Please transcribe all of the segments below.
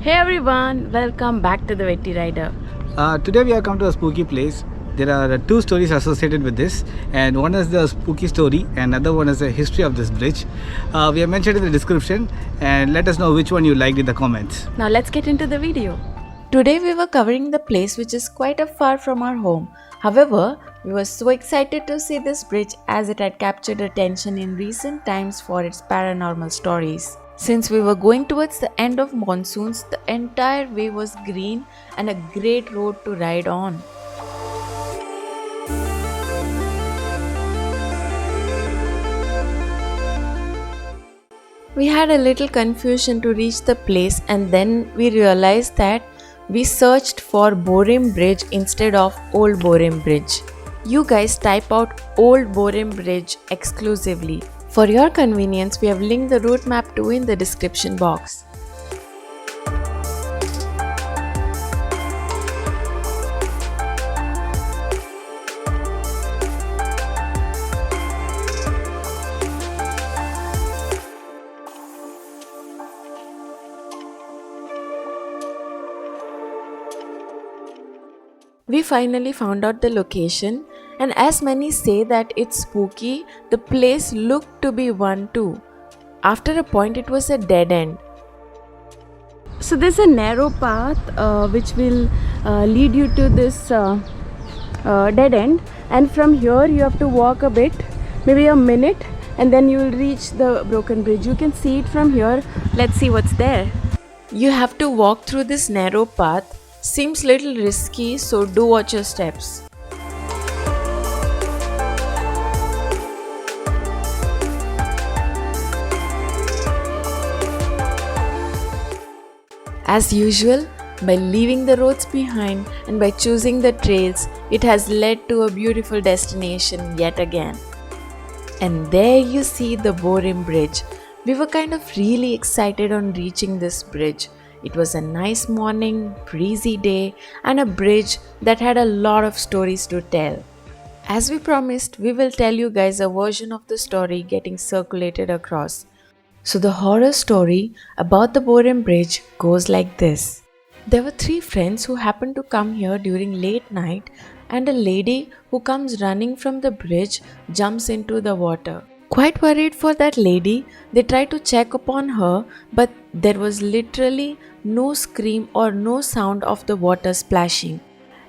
Hey everyone, welcome back to the Vetti Rider. Today we have come to a spooky place. There are two stories associated with this, and one is the spooky story, and another one is the history of this bridge. We have mentioned in the description, and let us know which one you liked in the comments. Now let's get into the video. Today we were covering the place which is quite a far from our home. However, we were so excited to see this bridge as it had captured attention in recent times for its paranormal stories. Since we were going towards the end of monsoons, the entire way was green and a great road to ride on. We had a little confusion to reach the place, and then we realized that we searched for Borim Bridge instead of Old Borim Bridge. You guys type out Old Borim Bridge exclusively. For your convenience, we have linked the route map too in the description box. We finally found out the location, and as many say that it's spooky, the place looked to be one too. After a point, it was a dead end. So there's a narrow path which will lead you to this dead end, and from here you have to walk a bit, maybe a minute, and then you will reach the broken bridge. You can see it from here. Let's see what's there. You have to walk through this narrow path. Seems little risky, so do watch your steps. As usual, by leaving the roads behind and by choosing the trails, it has led to a beautiful destination yet again. And there you see the Borim Bridge. We were kind of really excited on reaching this bridge. It was a nice morning, breezy day, and a bridge that had a lot of stories to tell. As we promised, we will tell you guys a version of the story getting circulated across. So the horror story about the Borim Bridge goes like this. There were three friends who happened to come here during late night, and a lady who comes running from the bridge jumps into the water. Quite worried for that lady, they try to check upon her, but there was literally no scream or no sound of the water splashing.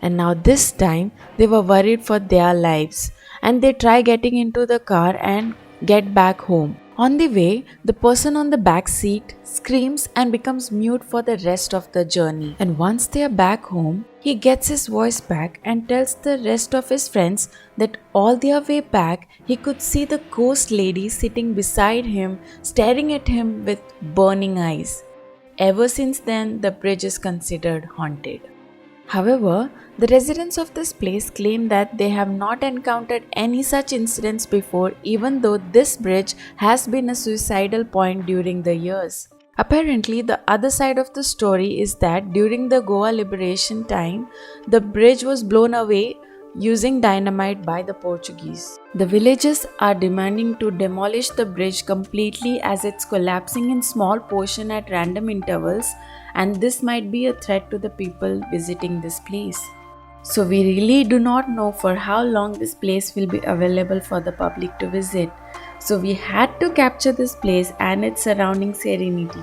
And now this time they were worried for their lives, and they try getting into the car and get back home. On the way, the person on the back seat screams and becomes mute for the rest of the journey. And once they are back home, he gets his voice back and tells the rest of his friends that all their way back, he could see the ghost lady sitting beside him, staring at him with burning eyes. Ever since then, the bridge is considered haunted. However, the residents of this place claim that they have not encountered any such incidents before, even though this bridge has been a suicidal point during the years. Apparently, the other side of the story is that during the Goa liberation time, the bridge was blown away using dynamite by the Portuguese. The villagers are demanding to demolish the bridge completely as it's collapsing in small portions at random intervals, and this might be a threat to the people visiting this place. So we really do not know for how long this place will be available for the public to visit. So we had to capture this place and its surrounding serenity.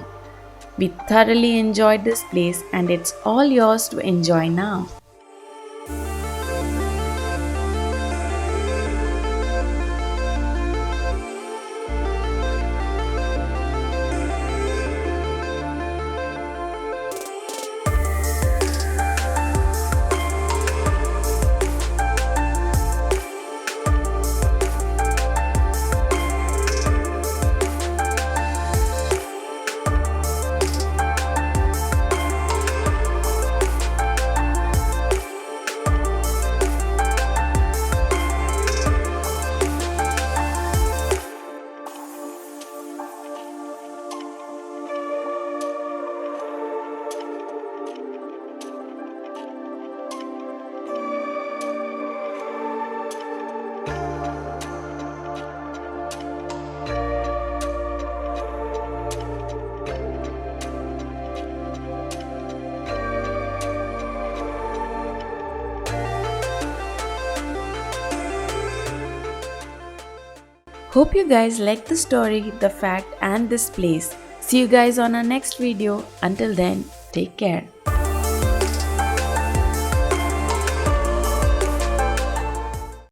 We thoroughly enjoyed this place, and it's all yours to enjoy now. Hope you guys liked the story, the fact and this place. See you guys on our next video. Until then, take care.